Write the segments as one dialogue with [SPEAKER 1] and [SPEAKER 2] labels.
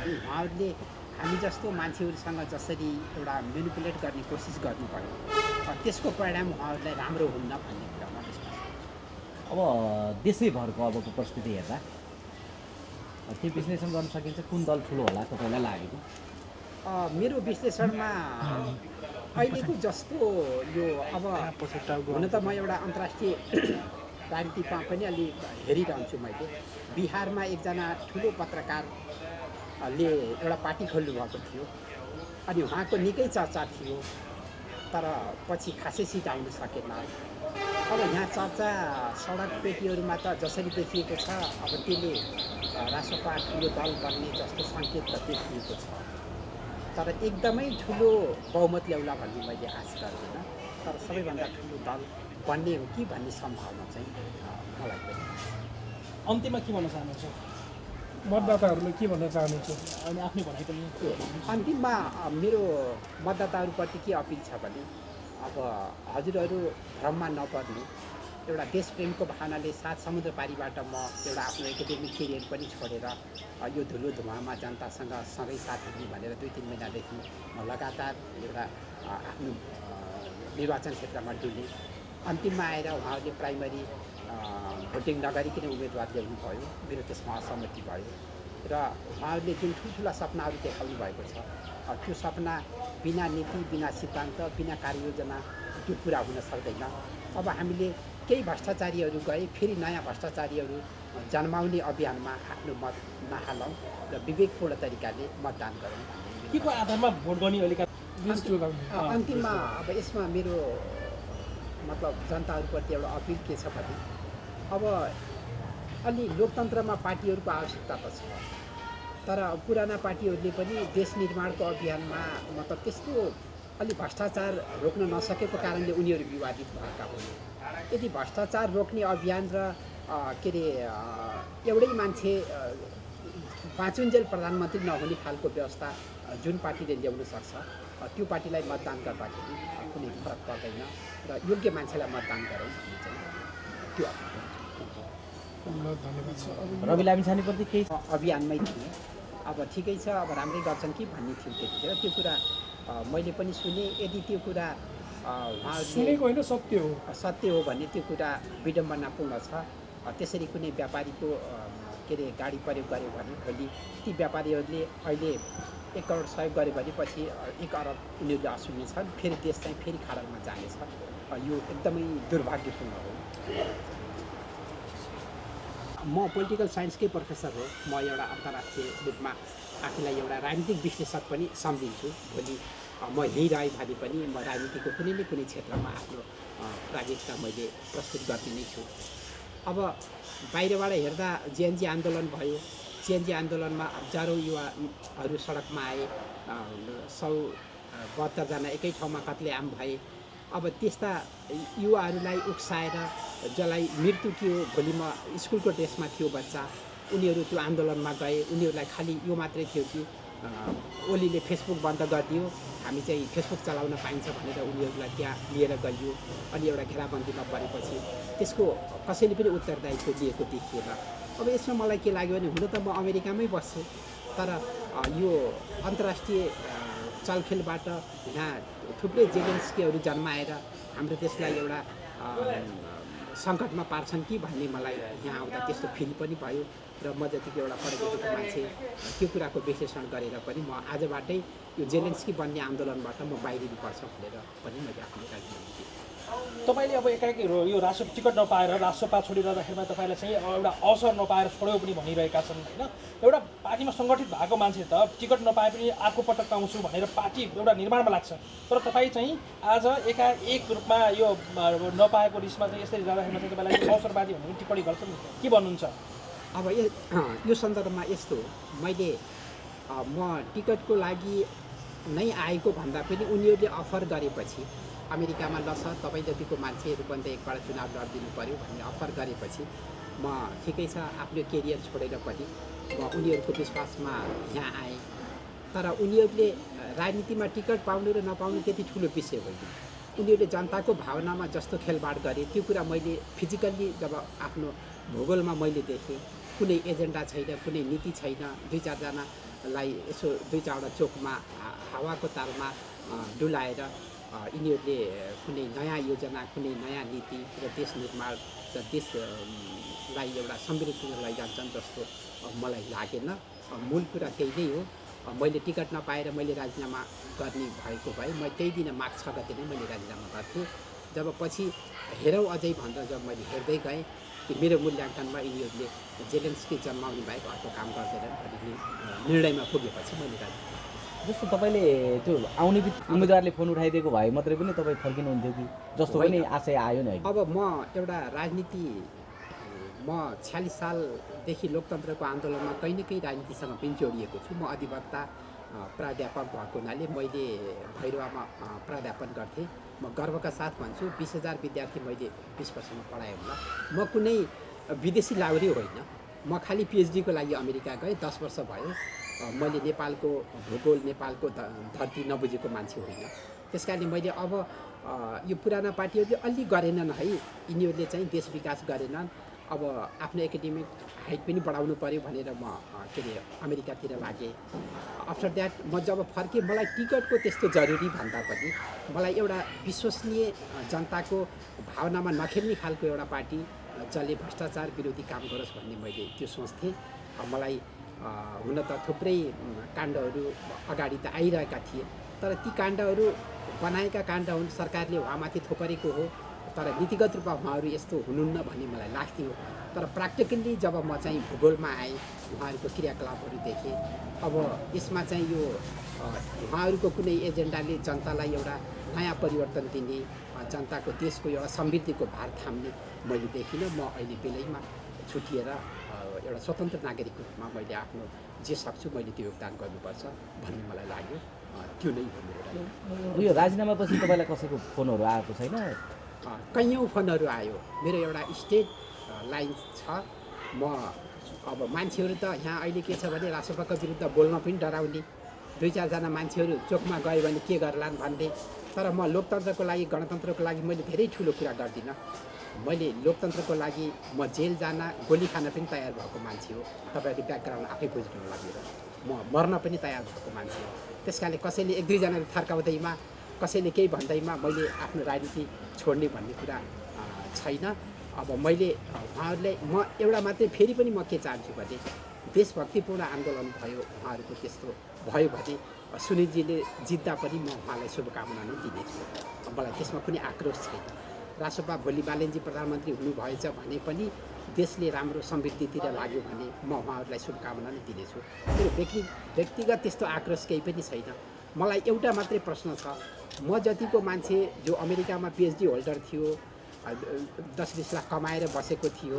[SPEAKER 1] अनि उहाँहरूले हामी जस्तो मान्छेहरूसँग जसरी एउटा मेनिपुलेट गर्ने कोसिस गर्नु पर्यो त्यसको परिणाम उहाँहरूलाई राम्रो हुन्न भन्ने कुरा म विश्वास गर्छु।
[SPEAKER 2] अब देशैभरको अबको परिस्थिति हेर्दा त्यो विश्लेषण गर्न सकिन्छ कुन दल ठुलो होला तपाईँलाई लागेको?
[SPEAKER 1] मेरो विश्लेषणमा अहिलेको जस्तो यो अब हुन त म एउटा अन्तर्राष्ट्रिय राजनीतिमा पनि अलि हेरिरहन्छु। मैले बिहारमा एकजना ठुलो पत्रकारले एउटा पार्टी खोल्नु भएको थियो अनि उहाँको निकै चर्चा थियो तर पछि खासै सिट आउन सकेन। अब यहाँ चर्चा सडक पेटीहरूमा त जसरी देखिएको छ अब त्यसले रासपा ठुलो दल बन्ने जस्तो सङ्केत त देखिएको छ तर एकदमै ठुलो बहुमत ल्याउला भन्ने मैले आश गर्दिनँ। तर सबैभन्दा ठुलो दल बन्ने हो कि भन्ने सम्भावना चाहिँ मलाई पनि।
[SPEAKER 3] अन्त्यमा के भन्न चाहनुहुन्छ?
[SPEAKER 4] मतदाताहरूले के भन्न चाहनुहुन्छ?
[SPEAKER 3] अनि आफ्नै भनाइ पनि।
[SPEAKER 1] अन्तिममा मेरो मतदाताहरूप्रति के अपिल छ भने अब हजुरहरू भ्रममा नपर्नु। एउटा देशप्रेमको भावनाले सात समुद्र पारीबाट म एउटा आफ्नो एकाडेमिक करियर पनि छोडेर यो धुलो धुवामा जनतासँग सँगै साथ दिने भनेर 2-3 महिनादेखि म लगातार एउटा आफ्नो निर्वाचन क्षेत्रमा डुलेँ। अन्तिममा आएर उहाँहरूले प्राइमरी भोटिङ नगरिकन उम्मेदवार ल्याउनु भयो। मेरो त्यसमा असहमति भयो र उहाँहरूले जुन ठुल्ठुला सपनाहरू देखाउनु भएको छ त्यो सपना बिना नीति बिना सिद्धान्त बिना कार्ययोजना त्यो पुरा हुन सक्दैन। अब हामीले केही भ्रष्टाचारीहरू गए फेरि नयाँ भ्रष्टाचारीहरू जन्माउने अभियानमा आफ्नो मत नहालौँ र विवेकपूर्ण तरिकाले मतदान गरौँ।
[SPEAKER 3] के को आधारमा भोट गर्ने अहिलेका
[SPEAKER 1] अन्तिममा अब यसमा मेरो मतलब जनताहरूप्रति एउटा अपिल के छ भने अब अलि लोकतन्त्रमा पार्टीहरूको आवश्यकता त छ तर पुराना पार्टीहरूले पनि देश निर्माणको अभियानमा मतलब त्यस्तो अलि भ्रष्टाचार रोक्न नसकेको कारणले उनीहरू विवादित भएका हुन्। यदि भ्रष्टाचार रोक्ने अभियान र के अरे एउटै मान्छे पाँचुन्जेल प्रधानमन्त्री नहुने खालको व्यवस्था जुन पार्टीले ल्याउन सक्छ त्यो पार्टीलाई मतदान गर्दाखेरि कुनै फरक पर्दैन र योग्य मान्छेलाई मतदान गरौँ भन्ने चाहिँ त्यो
[SPEAKER 2] रवि लामिछानेप्रति केही
[SPEAKER 1] अभियानमै थिएँ। अब ठिकै छ अब राम्रै गर्छन् कि भन्ने थियो त्यतिखेर। त्यो कुरा मैले पनि सुने। यदि त्यो कुरा
[SPEAKER 4] सुनेको होइन
[SPEAKER 1] सत्य हो भने त्यो कुरा विडम्बनापूर्ण छ। त्यसरी कुनै व्यापारीको के अरे गाडी प्रयोग गर्यो भने भोलि ती व्यापारीहरूले अहिले 1 करोड सहयोग गर्यो भने पछि 1 अरब उनीहरूले असुनेछन्। फेरि देश चाहिँ फेरि खाडलमा जानेछ। यो एकदमै दुर्भाग्यपूर्ण हो। म पोलिटिकल साइन्सकै प्रोफेसर हो। म एउटा अन्तर्राष्ट्रिय रूपमा आफूलाई एउटा राजनीतिक विश्लेषक पनि सम्झिन्छु। भोलि म यहीँ रहे भने पनि म राजनीतिको कुनै न कुनै क्षेत्रमा आफ्नो प्राज्ञिकता मैले प्रस्तुत गर्ने नै छु। अब बाहिरबाट हेर्दा जेएनजी आन्दोलन भयो। जेएनजी आन्दोलनमा हजारौँ युवाहरू सडकमा आए। 172 जना एकै ठाउँमा कत्लेआम भए। अब त्यस्ता युवाहरूलाई उक्साएर जसलाई मृत्यु थियो भोलि म स्कुलको ड्रेसमा थियो बच्चा उनीहरू त्यो आन्दोलनमा गए। उनीहरूलाई खालि यो मात्रै थियो कि ओलीले फेसबुक बन्द गरिदियो हामी चाहिँ फेसबुक चलाउन पाइन्छ भनेर उनीहरूलाई त्यहाँ लिएर गइयो। अनि एउटा घेराबन्दीमा परेपछि त्यसको कसैले पनि उत्तरदायित्व लिएको देखिएन। अब यसमा मलाई के लाग्यो भने हुन त म अमेरिकामै बस्छु तर यो अन्तर्राष्ट्रिय चलखेलबाट यहाँ थुप्रै जेलेन्स्कीहरू जन्माएर हाम्रो देशलाई एउटा सङ्कटमा पार्छन् कि भन्ने मलाई यहाँ आउँदा त्यस्तो फिल पनि भयो र म जतिको एउटा पढेको मान्छे त्यो कुराको विश्लेषण गरेर पनि म आजबाटै यो जेलेन्स्की बन्ने आन्दोलनबाट म बाहिरिनुपर्छ भनेर पनि मैले आफ्नो राजनीति दिएँ।
[SPEAKER 3] तपाईँले अब एकाएक यो राष्ट्र टिकट नपाएर राष्ट्रपा छोडिरहँदाखेरिमा तपाईँलाई चाहिँ एउटा अवसर नपाएर छोड्यो पनि भनिरहेका छन् होइन। एउटा पार्टीमा सङ्गठित भएको मान्छे त टिकट नपाए पनि अर्को पटक आउँछु भनेर पार्टी एउटा निर्माणमा लाग्छ तर तपाईँ चाहिँ आज एकाएक रूपमा यो नपाएको रिसमा चाहिँ यसरी जाँदाखेरिमा चाहिँ तपाईँलाई अवसरवादी भन्ने पनि टिप्पणी गर्छन्। के भन्नुहुन्छ?
[SPEAKER 1] अब यो सन्दर्भमा यस्तो मैले म टिकटको लागि नै आएको भन्दा पनि उनीहरूले अफर गरेपछि अमेरिकामा ल सर तपाईँ जतिको मान्छेहरू पनि त एकपल्ट चुनाव लडिदिनु पऱ्यो भन्ने अफर गरेपछि म ठिकै छ आफ्नो केरियर छोडेर पनि म उनीहरूको विश्वासमा यहाँ आएँ। तर उनीहरूले राजनीतिमा टिकट पाउनु र नपाउनु त्यति ठुलो विषय होइन। उनीहरूले जनताको भावनामा जस्तो खेलबाड गरे त्यो कुरा मैले फिजिकल्ली जब आफ्नो भूगोलमा मैले देखेँ कुनै एजेन्डा छैन कुनै नीति छैन 2-4 जना लाई यसो 2-4वटा चोकमा हावाको तालमा डुलाएर यिनीहरूले कुनै नयाँ योजना, कुनै नयाँ नीति र देश निर्माण र देशलाई एउटा समृद्धिमा लैजान्छन् जस्तो मलाई लागेन। मूल कुरा त्यही नै हो। मैले टिकट नपाएर मैले राजीनामा गर्ने भएको भए म त्यही दिन माघ 6 गते नै मैले राजीनामा गर्थेँ। जब पछि हेरौँ अझै भनेर जब मैले हेर्दै गएँ कि मेरो मूल्याङ्कनमा यिनीहरूले जेलेन्स्की जन्माउनु बाहेक अर्को काम गर्दैनन् भन्ने निर्णयमा पुगेपछि मैले राजीनामा।
[SPEAKER 2] जस्तो तपाईँले त्यो आउने उम्मेदवारले फोन उठाइदिएको भए मात्रै पनि तपाईँ फर्किनुहुन्थ्यो कि जस्तो पनि आशय आयो नि?
[SPEAKER 1] अब म एउटा राजनीति म 46 सालदेखि लोकतन्त्रको आन्दोलनमा कहीँ न कहीँ राजनीतिसँग पनि जोडिएको छु। म अधिवक्ता प्राध्यापक भएको हुनाले मैले भैरवामा प्राध्यापन गर्थेँ। म गर्वका साथ भन्छु 20,000 विद्यार्थी मैले 20 वर्षमा पढाएँ होला। म कुनै विदेशी लाउरी होइन। म खालि पिएचडीको लागि अमेरिका गएँ, 10 वर्ष भयो। मैले नेपालको भूगोल, नेपालको धरती नबुझेको मान्छे होइन। त्यस कारणले मैले अब यो पुराना पार्टीहरूले अलि गरेनन् है, यिनीहरूले चाहिँ देश विकास गरेनन्। अब आफ्नो एकाडेमिक हाइट पनि बढाउनु पऱ्यो भनेर म के अरे अमेरिकातिर लागेँ। आफ्टर द्याट म जब फर्केँ मलाई टिकटको त्यस्तो जरुरी भन्दा पनि मलाई एउटा विश्वसनीय जनताको भावनामा नखेल्ने खालको एउटा पार्टी जसले भ्रष्टाचार विरोधी काम गरोस् भन्ने मैले त्यो सोच्थेँ। मलाई हुन त थुप्रै काण्डहरू अगाडि त आइरहेका थिए, तर ती काण्डहरू बनाएका काण्ड हुन्, सरकारले उहाँमाथि थोपरेको हो, तर नीतिगत रूपमा उहाँहरू यस्तो हुनुहुन्न भन्ने मलाई लाग्थ्यो। तर प्र्याक्टिकल्ली जब म चाहिँ भूगोलमा आएँ, उहाँहरूको क्रियाकलापहरू देखेँ। अब यसमा चाहिँ यो उहाँहरूको कुनै एजेन्डाले जनतालाई एउटा नयाँ परिवर्तन दिने, जनताको देशको एउटा समृद्धिको भार थाम्ने मैले देखिनँ। म अहिले बेलैमा छुटिएर एउटा स्वतन्त्र नागरिकको रूपमा मैले आफ्नो जे सक्छु मैले त्यो योगदान गर्नुपर्छ भन्ने मलाई लाग्यो। त्यो नै हो मेरो।
[SPEAKER 2] यो राजीनामापछि तपाईँलाई कसैको फोनहरू आएको छैन?
[SPEAKER 1] कैयौँ फोनहरू आयो। मेरो एउटा स्टेट लाइन छ। म अब मान्छेहरू त यहाँ अहिले के छ भने राष्ट्रपतिको विरुद्ध बोल्न पनि डराउने, 2-4जना मान्छेहरू चोकमा गयो भने के गर्लान् भन्ने। तर म लोकतन्त्रको लागि, गणतन्त्रको लागि मैले धेरै ठुलो कुरा गर्दिनँ। मैले लोकतन्त्रको लागि म जेल जान, गोली खान पनि तयार भएको मान्छे हो। तपाईँहरूले ब्याकग्राउन्ड आफै बुझ्नु होला मेरो। म मर्न पनि तयार भएको मान्छे हो। त्यस कारणले कसैले 1-2जनाले थर्काउँदैमा, कसैले केही भन्दैमा मैले आफ्नो राजनीति छोड्ने भन्ने कुरा छैन। अब मैले उहाँहरूले म एउटा मात्रै फेरि पनि म के चाहन्छु भने देशभक्तिपूर्ण आन्दोलन भयो, उहाँहरूको त्यस्तो भयो भने सुनिलजीले जित्दा पनि म उहाँलाई शुभकामना नै दिनेछु। मलाई त्यसमा कुनै आक्रोश छैन। रासोपा भोलि बालेनजी प्रधानमन्त्री हुनुभएछ भने पनि देशले राम्रो समृद्धितिर लाग्यो भने म उहाँहरूलाई शुभकामना नै दिनेछु। मेरो व्यक्तिगत त्यस्तो आक्रोश केही पनि छैन। मलाई एउटा मात्रै प्रश्न छ, म जतिको मान्छे जो अमेरिकामा पिएचडी होल्डर थियो, 10-20 लाख कमाएर बसेको थियो,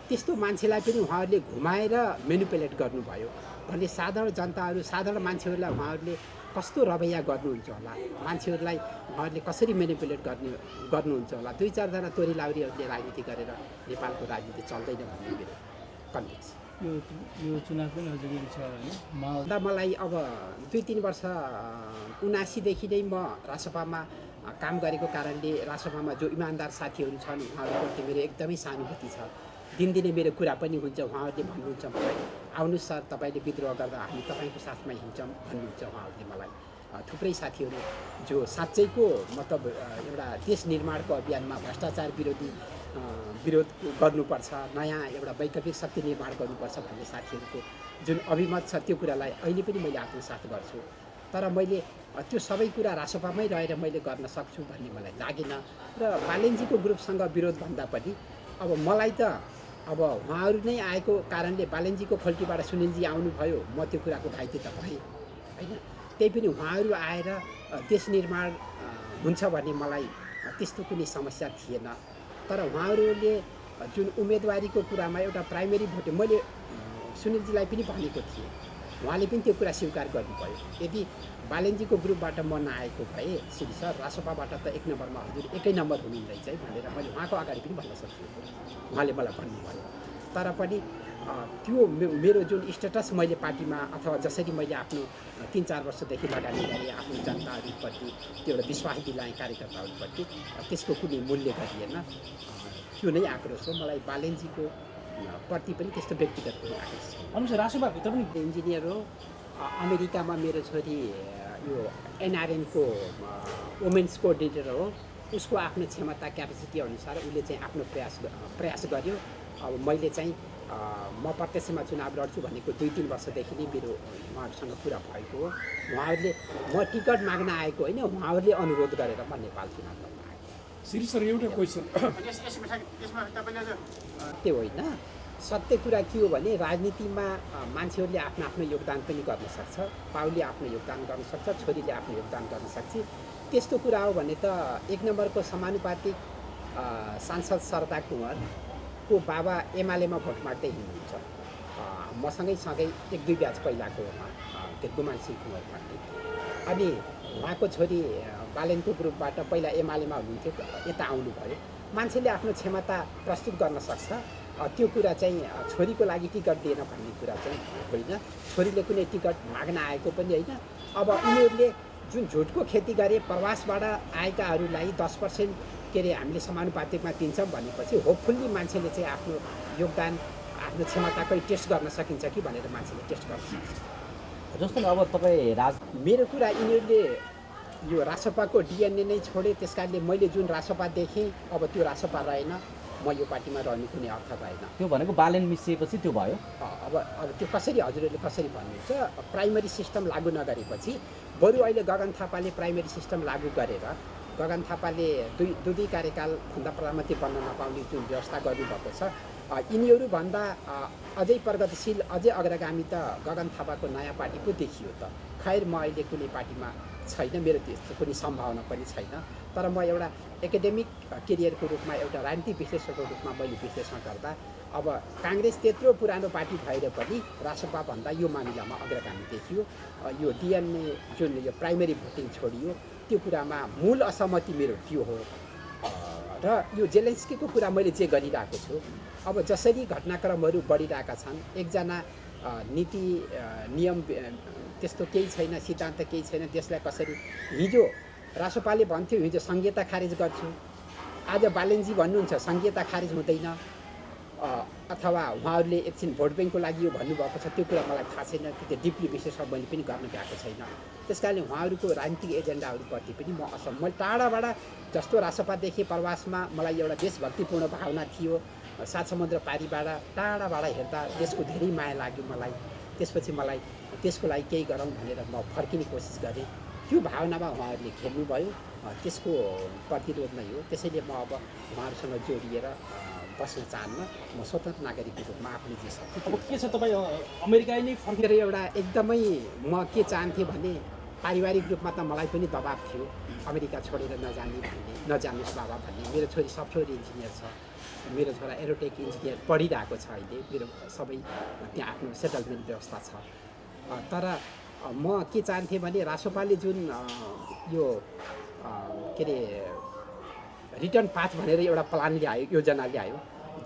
[SPEAKER 1] त्यस्तो मान्छेलाई पनि उहाँहरूले घुमाएर मेनिपुलेट गर्नुभयो भने साधारण जनताहरू, साधारण मान्छेहरूलाई उहाँहरूले कस्तो रवैया गर्नुहुन्छ होला, मान्छेहरूलाई उहाँहरूले कसरी मेनिपुलेट गर्नुहुन्छ होला। 2-4जना तोरी लाउरीहरूले राजनीति गरेर नेपालको राजनीति चल्दैन भन्ने मेरो कन्भिक्सन।
[SPEAKER 5] यो चुनाव पनि नजिकै छ होइन।
[SPEAKER 1] मलाई अब 2-3 वर्ष 79देखि नै म रासोपामा काम गरेको कारणले रासोपामा जो इमान्दार साथीहरू छन् उहाँहरूप्रति मेरो एकदमै सहानुभूति छ। दिनदिनै मेरो कुरा पनि हुन्छ, उहाँहरूले भन्नुहुन्छ मलाई आउनुहोस् सर तपाईँले विद्रोह गर्दा हामी तपाईँको साथमा हिँड्छौँ भन्नुहुन्छ उहाँहरूले मलाई। थुप्रै साथीहरू जो साँच्चैको मतलब एउटा देश निर्माणको अभियानमा भ्रष्टाचार विरोध गर्नुपर्छ, नयाँ एउटा वैकल्पिक शक्ति निर्माण गर्नुपर्छ भन्ने साथीहरूको जुन अभिमत छ त्यो कुरालाई अहिले पनि मैले आत्मसात गर्छु। तर मैले त्यो सबै कुरा रासोपामै रहेर मैले गर्न सक्छु भन्ने मलाई लागेन। र बालेनजीको ग्रुपसँग विरोध भन्दा पनि अब मलाई त अब उहाँहरू नै आएको कारणले बालेनजीको खोल्टीबाट सुनिलजी आउनुभयो, म त्यो कुराको घाइते त भएँ होइन। त्यही पनि उहाँहरू आएर देश निर्माण हुन्छ भन्ने मलाई त्यस्तो कुनै समस्या थिएन। तर उहाँहरूले जुन उम्मेदवारीको कुरामा एउटा प्राइमेरी भोट मैले सुनिलजीलाई पनि भनेको थिएँ, उहाँले पनि त्यो कुरा स्वीकार गर्नुभयो। यदि बालेनजीको ग्रुपबाट म नआएको भए श्री सर रासोपाबाट त 1 नम्बरमा हजुर 1 नम्बर हुनुहुँदैछ है भनेर मैले उहाँको अगाडि पनि भन्न सक्छु। उहाँले मलाई भन्नुभयो। तर पनि त्यो मेरो जुन स्टेटस मैले पार्टीमा अथवा जसरी मैले आफ्नो 3-4 वर्षदेखि लगानी गरेँ आफ्नो जनताहरूप्रति, त्यो एउटा विश्वास दिलाएँ कार्यकर्ताहरूप्रति, त्यसको कुनै मूल्य गरिएन। त्यो नै आक्रोश हो। मलाई बालेनजीको प्रति पनि त्यस्तो व्यक्तिगत कुनै आक्रोश छ।
[SPEAKER 3] अनुसार रासोपाभित्र पनि
[SPEAKER 1] इन्जिनियर हो, अमेरिकामा मेरो छोरी यो एनआरएनको वुमेन्स कोअर्डिनेटर हो। उसको आफ्नो क्षमता क्यापेसिटी अनुसार उसले चाहिँ आफ्नो प्रयास गर्यो। अब मैले चाहिँ म प्रत्यक्षमा चुनाव लड्छु भनेको 2-3 वर्षदेखि नै मेरो उहाँहरूसँग कुरा भएको हो। उहाँहरूले म टिकट माग्न आएको होइन, उहाँहरूले अनुरोध गरेर म नेपाल चुनाव लड्न आएको।
[SPEAKER 4] श्री सर एउटा क्वेसन
[SPEAKER 1] त्यो होइन, सत्य कुरा के हो भने राजनीतिमा मान्छेहरूले आफ्नो आफ्नो योगदान पनि गर्न सक्छ। बाउले आफ्नो योगदान गर्न सक्छ, छोरीले आफ्नो योगदान गर्न सक्छ। त्यस्तो कुरा हो भने त 1 नम्बरको समानुपातिक सांसद शरदा कुँवरको बाबा एमालेमा भोट माग्दै हिँड्नुहुन्छ। मसँगै 1-2 ब्याच पहिलाको गुमान सिंह कुँवर भन्ने। अनि उहाँको छोरी बालेनको ग्रुपबाट पहिला एमालेमा हुनुहुन्थ्यो, यता आउनुभयो। मान्छेले आफ्नो क्षमता प्रस्तुत गर्न सक्छ। त्यो कुरा चाहिँ छोरीको लागि टिकट दिएन भन्ने कुरा चाहिँ होइन। छोरीले कुनै टिकट माग्न आएको पनि होइन। अब उनीहरूले जुन झुटको खेती गरे, प्रवासबाट आएकाहरूलाई 10% के अरे हामीले समानुपातिकमा दिन्छौँ भनेपछि होपफुल्ली मान्छेले चाहिँ आफ्नो योगदान, आफ्नो क्षमता कहीँ टेस्ट गर्न सकिन्छ कि भनेर मान्छेले टेस्ट गर्न सक्छ।
[SPEAKER 2] जस्तो अब तपाईँ
[SPEAKER 1] मेरो कुरा यिनीहरूले यो रासपाको डिएनए नै छोडे। त्यस कारणले मैले जुन रासपा देखेँ अब त्यो रासपा रहेन। म यो पार्टीमा रहने कुनै अर्थ रहेन।
[SPEAKER 2] त्यो भनेको बालेन मिसिएपछि त्यो भयो।
[SPEAKER 1] अब त्यो कसरी हजुरहरूले कसरी भन्नुहुन्छ? प्राइमरी सिस्टम लागू नगरेपछि बरु अहिले गगन थापाले प्राइमरी सिस्टम लागू गरेर गगन थापाले दुई कार्यकालभन्दा प्रधानमन्त्री बन्न नपाउने जुन व्यवस्था गर्नुभएको छ, यिनीहरूभन्दा अझै प्रगतिशील, अझै अग्रगामी त गगन थापाको नयाँ पार्टी पो देखियो त। खैर, म अहिले कुनै पार्टीमा छैन, मेरो त्यस्तो कुनै सम्भावना पनि छैन। तर म एउटा एकाडेमिक केरियरको रूपमा, एउटा राजनीतिक विश्लेषकको रूपमा मैले विश्लेषण गर्दा अब काङ्ग्रेस त्यत्रो पुरानो पार्टी भएर पनि रासपाभन्दा यो मामिलामा अग्रगामी देखियो। यो डिएनए जुन यो प्राइमेरी भोटिङ छोडियो, त्यो कुरामा मूल असहमति मेरो त्यो हो। र यो जेलेन्स्कीको कुरा मैले जे गरिरहेको छु, अब जसरी घटनाक्रमहरू बढिरहेका छन्, एकजना नीति नियम त्यस्तो केही छैन, सिद्धान्त केही छैन, त्यसलाई कसरी हिजो रासपाले भन्थ्यो हिजो संहिता खारेज गर्छु, आज बालेनजी भन्नुहुन्छ संहिता खारेज हुँदैन, अथवा उहाँहरूले एकछिन भोट ब्याङ्कको लागि यो भन्नुभएको छ, त्यो कुरा मलाई थाहा छैन। त्यो डिपली विश्लेषण मैले पनि गर्न भ्याएको छैन। त्यस कारणले उहाँहरूको राजनीतिक एजेन्डाहरूप्रति पनि म असम। मैले टाढाबाट जस्तो रासपादेखि प्रवासमा मलाई एउटा देशभक्तिपूर्ण भावना थियो, 7 समुद्र पारीबाट टाढाबाट हेर्दा देशको धेरै माया लाग्यो मलाई। त्यसपछि मलाई त्यसको लागि केही गरौँ भनेर म फर्किने कोसिस गरेँ। त्यो भावनामा उहाँहरूले खेल्नुभयो, त्यसको प्रतिरोध नै हो। त्यसैले म अब उहाँहरूसँग जोडिएर बस्न चाहन्न। म स्वतन्त्र नागरिकको रूपमा आफूले जे सक्छु।
[SPEAKER 3] अब के छ, तपाईँ अमेरिका नै
[SPEAKER 1] फर्केर एउटा एकदमै म के चाहन्थेँ भने पारिवारिक रूपमा त मलाई पनि दबाब थियो अमेरिका छोडेर नजाने भन्ने, नजानुहोस् बाबा भन्ने। मेरो छोरी सफ्टवेयर इन्जिनियर छ, मेरो छोरा एरोटेक इन्जिनियर पढिरहेको छ अहिले। मेरो सबै त्यहाँ आफ्नो सेटलमेन्ट व्यवस्था छ। तर म के चाहन्थेँ भने रासपाले जुन यो के अरे रिटर्न पाथ भनेर एउटा प्लान ल्यायो, योजना ल्यायो,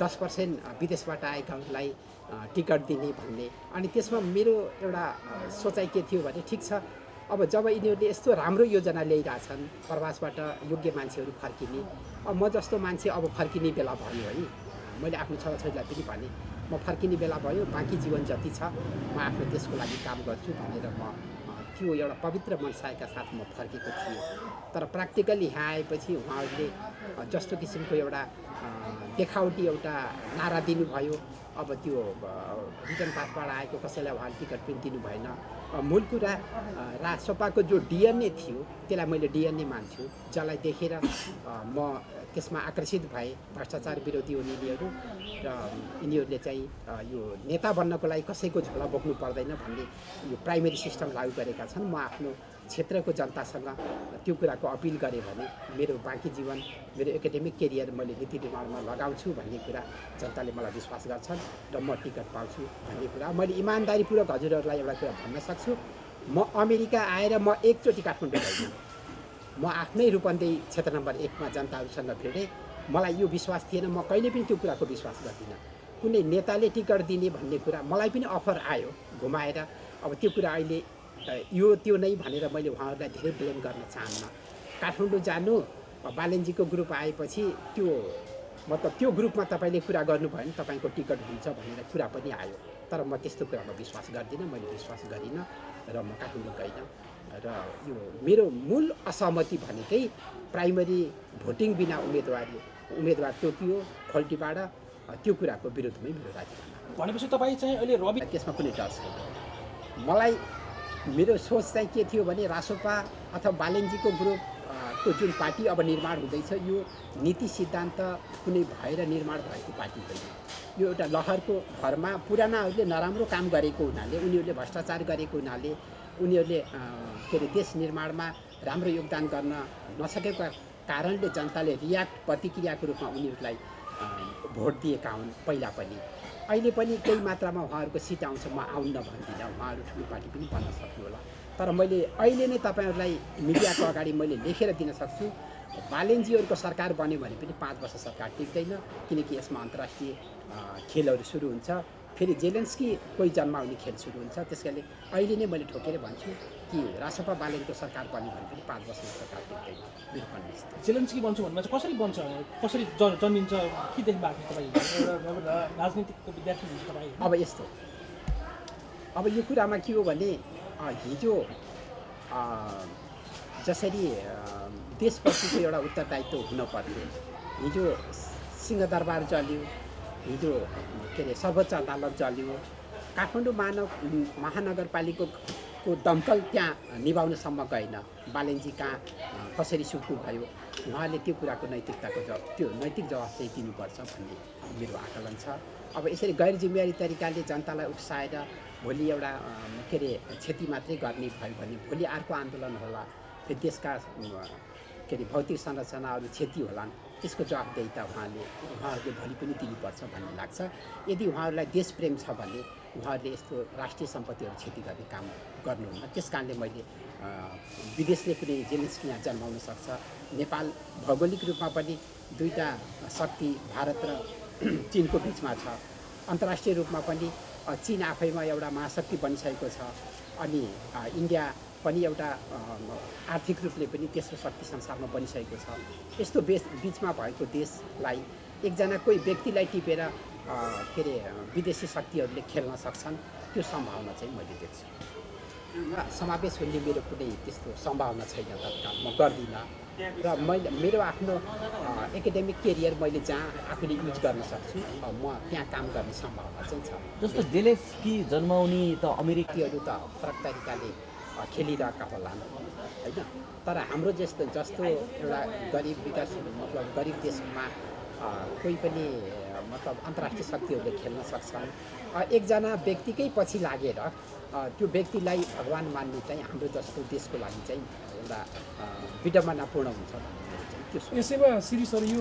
[SPEAKER 1] 10% विदेशबाट आएकाहरूलाई टिकट दिने भन्ने। अनि त्यसमा मेरो एउटा सोचाइ के थियो भने ठिक छ, अब जब यिनीहरूले यस्तो राम्रो योजना ल्याइरहेछन्, प्रवासबाट योग्य मान्छेहरू फर्किने, अब म जस्तो मान्छे अब फर्किने बेला भयो है। मैले आफ्नो छोराछोरीलाई पनि भने म फर्किने बेला भयो, बाँकी जीवन जति छ म आफ्नो देशको लागि काम गर्छु भनेर म त्यो एउटा पवित्र मनसायका साथ म फर्केको थिएँ। तर प्र्याक्टिकली यहाँ आएपछि उहाँहरूले जस्तो किसिमको एउटा देखावटी एउटा नारा दिनुभयो, अब त्यो रिटर्न पाथबाट आएको कसैलाई उहाँले टिकट पनि दिनु भएन। मूल कुरा रासपाको जो डिएनए थियो त्यसलाई मैले डिएनए मान्छु, जसलाई देखेर म त्यसमा आकर्षित भए। भ्रष्टाचार विरोधी हुने यिनीहरू र यिनीहरूले चाहिँ यो नेता बन्नको लागि कसैको झोला बोक्नु पर्दैन भन्ने यो प्राइमेरी सिस्टम लागू गरेका छन्। म आफ्नो क्षेत्रको जनतासँग त्यो कुराको अपिल गरेँ भने मेरो बाँकी जीवन, मेरो एकाडेमिक केरियर मैले नीति निर्माणमा लगाउँछु भन्ने कुरा जनताले मलाई विश्वास गर्छन् र म टिकट पाउँछु भन्ने कुरा मैले इमान्दारीपूर्वक हजुरहरूलाई एउटा कुरा भन्न सक्छु। म अमेरिका आएर म एकचोटि काठमाडौँ गएँ। म आफ्नै रूपन्देही क्षेत्र नम्बर 1मा जनताहरूसँग भेटेँ। मलाई यो विश्वास थिएन, म कहिले पनि त्यो कुराको विश्वास गर्दिनँ। कुनै नेताले टिकट दिने भन्ने कुरा मलाई पनि अफर आयो घुमाएर। अब त्यो कुरा अहिले यो त्यो नै भनेर मैले उहाँहरूलाई धेरै ब्लेम गर्न चाहन्न। काठमाडौँ जानु, बालेनजीको ग्रुप आएपछि त्यो मतलब त्यो ग्रुपमा तपाईँले कुरा गर्नुभयो भने तपाईँको टिकट हुन्छ भनेर कुरा पनि आयो। तर म त्यस्तो कुरामा विश्वास गर्दिनँ, मैले विश्वास गरिनँ र म काठमाडौँ गइनँ। र यो मेरो मूल असहमति भनेकै प्राइमरी भोटिङ बिना उम्मेदवार तोकियो खोल्टीपाडा, त्यो कुराको विरुद्धमै मेरो राजीनामा।
[SPEAKER 3] भनेपछि तपाईँ चाहिँ अहिले रवि
[SPEAKER 1] त्यसमा कुनै डर छैन। मलाई मेरो सोच चाहिँ के थियो भने रासोपा अथवा बालेन्जीको ग्रुपको जुन पार्टी अब निर्माण हुँदैछ, यो नीति सिद्धान्त कुनै भएर निर्माण भएको पार्टी होइन। यो एउटा लहरको भरमा पुरानाहरूले नराम्रो काम गरेको हुनाले, उनीहरूले भ्रष्टाचार गरेको हुनाले, उनीहरूले के अरे देश निर्माणमा राम्रो योगदान गर्न नसकेको कारणले जनताले प्रतिक्रियाको रूपमा उनीहरूलाई भोट दिएका हुन् पहिला पनि। अहिले पनि केही मात्रामा उहाँहरूको सिट आउँछ, म आउन भन्दिनँ, उहाँहरू ठुलो पार्टी पनि बन्न सक्नु होला। तर मैले अहिले नै तपाईँहरूलाई मिडियाको अगाडि मैले लेखेर दिन सक्छु, बालेन्जीहरूको सरकार बन्यो भने पनि 5 वर्ष सरकार टिक्दैन, किनकि यसमा अन्तर्राष्ट्रिय खेलहरू सुरु हुन्छ, फेरि जेलेन्स्की कोही जन्माउने खेल सुरु हुन्छ। त्यस कारणले अहिले नै मैले ठोकेर भन्छु कि रासोपा बालेनको सरकार बन्यो भने पनि 5 वर्षमा सरकार टिक्दैन। मेरो कन्भिन्स
[SPEAKER 3] जेलेन्स्की बन्छु भन्नुमा चाहिँ कसरी बन्छ, कसरी जन्मिन्छ, के देख्नु भएको तपाईँ एउटा राजनीतिको विद्यार्थी हुनुहुन्छ तपाईँ?
[SPEAKER 1] अब यस्तो, अब यो कुरामा के हो भने हिजो जसरी देशप्रतिको एउटा उत्तरदायित्व हुनुपर्ने, हिजो सिंहदरबार जल्यो, हिजो के अरे सर्वोच्च अदालत जल्यो, काठमाडौँ महानगरपालिकाको दमकल त्यहाँ निभाउनसम्म गएन, बालेन्जी कहाँ कसरी सुत्नु भयो, उहाँले त्यो कुराको त्यो नैतिक जवाब चाहिँ दिनुपर्छ भन्ने मेरो आकलन छ। अब यसरी गैर जिम्मेवारी तरिकाले जनतालाई उक्साएर भोलि एउटा के अरे क्षति मात्रै गर्ने भयो भने भोलि अर्को आन्दोलन होला, फेरि देशका के अरे भौतिक संरचनाहरू क्षति होलान्, त्यसको जवाबदेही त उहाँहरूले भोलि पनि दिनुपर्छ भन्ने लाग्छ। यदि उहाँहरूलाई देशप्रेम छ भने उहाँहरूले यस्तो राष्ट्रिय सम्पत्तिहरू क्षति गर्ने काम गर्नुहुन्न। त्यस कारणले मैले विदेशले पनि जेलेन्स्की यहाँ जन्माउन सक्छ। नेपाल भौगोलिक रूपमा पनि दुईवटा शक्ति भारत र चीनको बिचमा छ। अन्तर्राष्ट्रिय रूपमा पनि चीन आफैमा एउटा महाशक्ति बनिसकेको छ, अनि इन्डिया पनि एउटा आर्थिक रूपले पनि तेस्रो शक्ति संसारमा बनिसकेको छ। यस्तो बिचमा भएको देशलाई एकजना कोही व्यक्तिलाई टिपेर के अरे विदेशी शक्तिहरूले खेल्न सक्छन्, त्यो सम्भावना चाहिँ मैले देख्छु। समावेश हुने मेरो कुनै त्यस्तो सम्भावना छैन, तत्काल म गर्दिनँ। र मेरो आफ्नो एकाडेमिक करियर मैले जहाँ आफूले युज गर्न सक्छु, म त्यहाँ काम गर्ने सम्भावना चाहिँ छ।
[SPEAKER 2] जस्तो जेलेन्स्की जन्माउने त
[SPEAKER 1] अमेरिकीहरू त फरक तरिकाले खेलिरहेका होलान् होइन, तर हाम्रो जस्तो एउटा गरिब विकास मतलब गरिब देशमा कोही पनि मतलब अन्तर्राष्ट्रिय शक्तिहरूले खेल्न सक्छन्। एकजना व्यक्तिकै पछि लागेर त्यो व्यक्तिलाई भगवान मान्नु चाहिँ हाम्रो जस्तो देशको लागि चाहिँ एउटा विडम्बनापूर्ण हुन्छ भन्ने मेरो चाहिँ त्यो।
[SPEAKER 4] यसैमा श्री सर यो